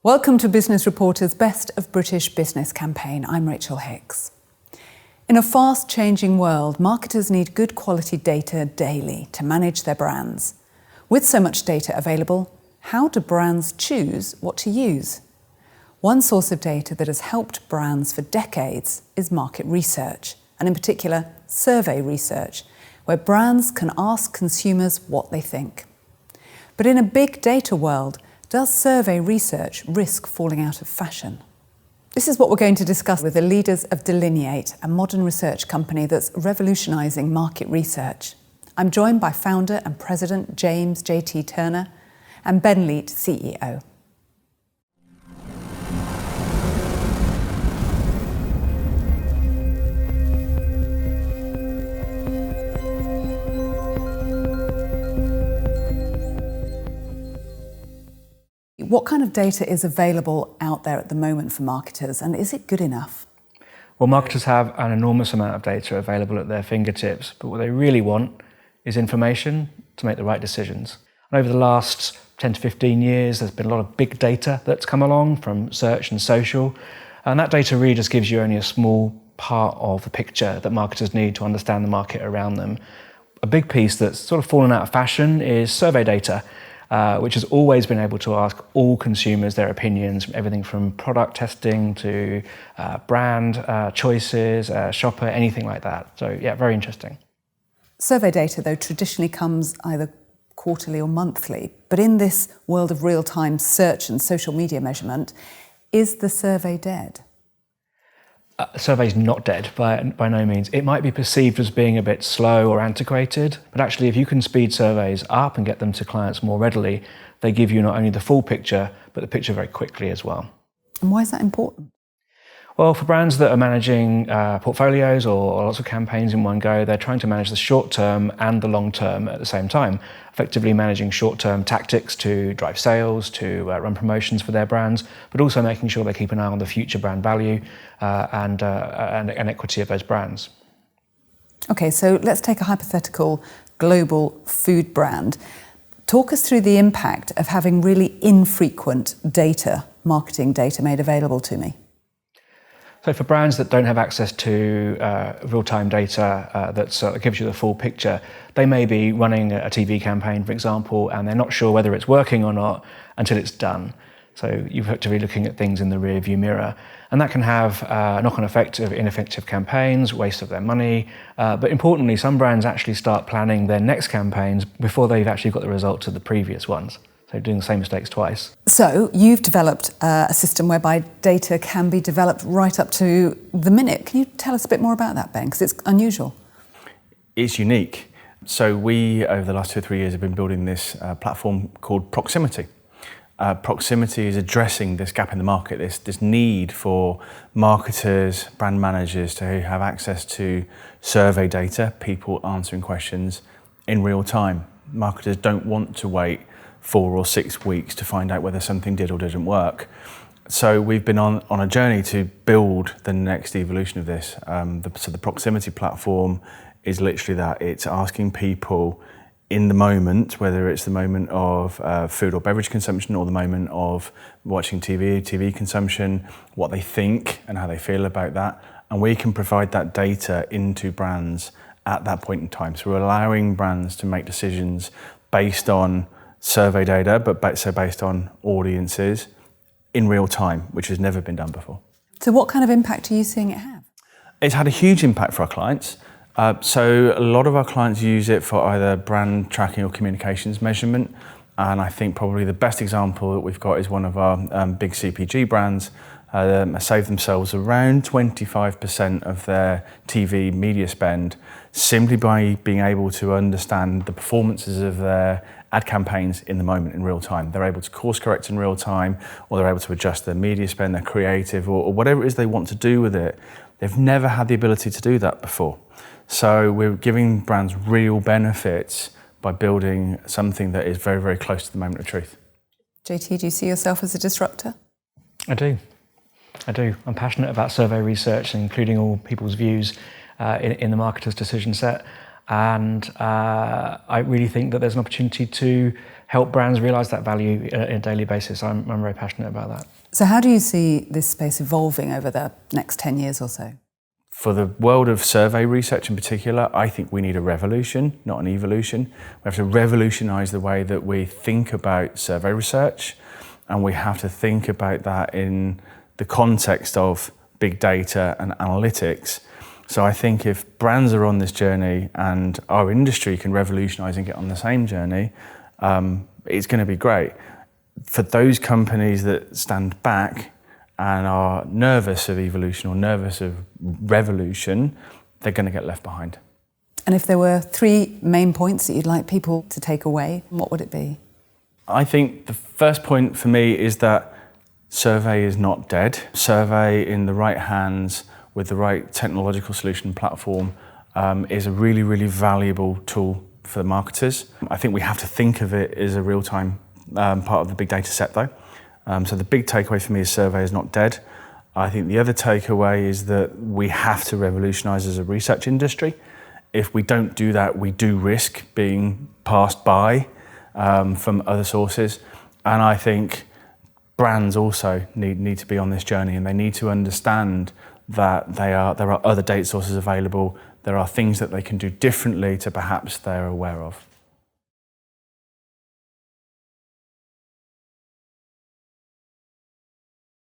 Welcome to Business Reporter's Best of British Business campaign. I'm Rachel Hicks. In a fast-changing world, marketers need good quality data daily to manage their brands. With so much data available, how do brands choose what to use? One source of data that has helped brands for decades is market research, and in particular, survey research, where brands can ask consumers what they think. But in a big data world, does survey research risk falling out of fashion? This is what we're going to discuss with the leaders of Delineate, a modern research company that's revolutionising market research. I'm joined by founder and president James J.T. Turner and Ben Leet, CEO. What kind of data is available out there at the moment for marketers, and is it good enough? Well, marketers have an enormous amount of data available at their fingertips, but what they really want is information to make the right decisions. And over the last 10 to 15 years, there's been a lot of big data that's come along from search and social, and that data really just gives you only a small part of the picture that marketers need to understand the market around them. A big piece that's sort of fallen out of fashion is survey data, which has always been able to ask all consumers their opinions, everything from product testing to brand choices, shopper, anything like that. So yeah, very interesting. Survey data, though, traditionally comes either quarterly or monthly. But in this world of real-time search and social media measurement, is the survey dead? Survey's not dead by no means. It might be perceived as being a bit slow or antiquated, but actually if you can speed surveys up and get them to clients more readily, they give you not only the full picture, but the picture very quickly as well. And why is that important? Well, for brands that are managing portfolios or lots of campaigns in one go, they're trying to manage the short term and the long term at the same time, effectively managing short-term tactics to drive sales, to run promotions for their brands, but also making sure they keep an eye on the future brand value and equity of those brands. Okay, so let's take a hypothetical global food brand. Talk us through the impact of having really infrequent data, marketing data made available to me. So for brands that don't have access to real-time data that gives you the full picture, they may be running a TV campaign, for example, and they're not sure whether it's working or not until it's done. So you've got to be looking at things in the rear-view mirror. And that can have a knock-on effect of ineffective campaigns, waste of their money. But importantly, some brands actually start planning their next campaigns before they've actually got the results of the previous ones. So doing the same mistakes twice. So you've developed a system whereby data can be developed right up to the minute. Can you tell us a bit more about that, Ben? Because it's unusual. It's unique. So we, over the last 2 or 3 years, have been building this platform called Proximity. Proximity is addressing this gap in the market, this need for marketers, brand managers to have access to survey data, people answering questions in real time. Marketers don't want to wait 4 or 6 weeks to find out whether something did or didn't work. So we've been on a journey to build the next evolution of this. So the Proximity platform is literally that. It's asking people in the moment, whether it's the moment of food or beverage consumption or the moment of watching TV consumption, what they think and how they feel about that. And we can provide that data into brands at that point in time. So we're allowing brands to make decisions based on survey data, but based on audiences in real time, which has never been done before. So what kind of impact are you seeing it have? It's had a huge impact for our clients. So a lot of our clients use it for either brand tracking or communications measurement. And I think probably the best example that we've got is one of our big CPG brands saved themselves around 25% of their TV media spend simply by being able to understand the performances of their ad campaigns in the moment in real time. They're able to course correct in real time, or they're able to adjust their media spend, their creative, or whatever it is they want to do with it. They've never had the ability to do that before. So we're giving brands real benefits by building something that is very, very close to the moment of truth. JT, do you see yourself as a disruptor? I do. I'm passionate about survey research, including all people's views in the marketer's decision set. And I really think that there's an opportunity to help brands realise that value on a daily basis. I'm very passionate about that. So how do you see this space evolving over the next 10 years or so? For the world of survey research in particular, I think we need a revolution, not an evolution. We have to revolutionise the way that we think about survey research, and we have to think about that in the context of big data and analytics. So I think if brands are on this journey and our industry can revolutionise and get on the same journey, it's going to be great. For those companies that stand back and are nervous of evolution or nervous of revolution, they're going to get left behind. And if there were 3 main points that you'd like people to take away, what would it be? I think the first point for me is that survey is not dead. Survey in the right hands with the right technological solution platform is a really, really valuable tool for the marketers. I think we have to think of it as a real-time part of the big data set though. So the big takeaway for me is survey is not dead. I think the other takeaway is that we have to revolutionise as a research industry. If we don't do that, we do risk being passed by from other sources. And I think brands also need to be on this journey, and they need to understand that there are other data sources available. There are things that they can do differently to perhaps they're aware of.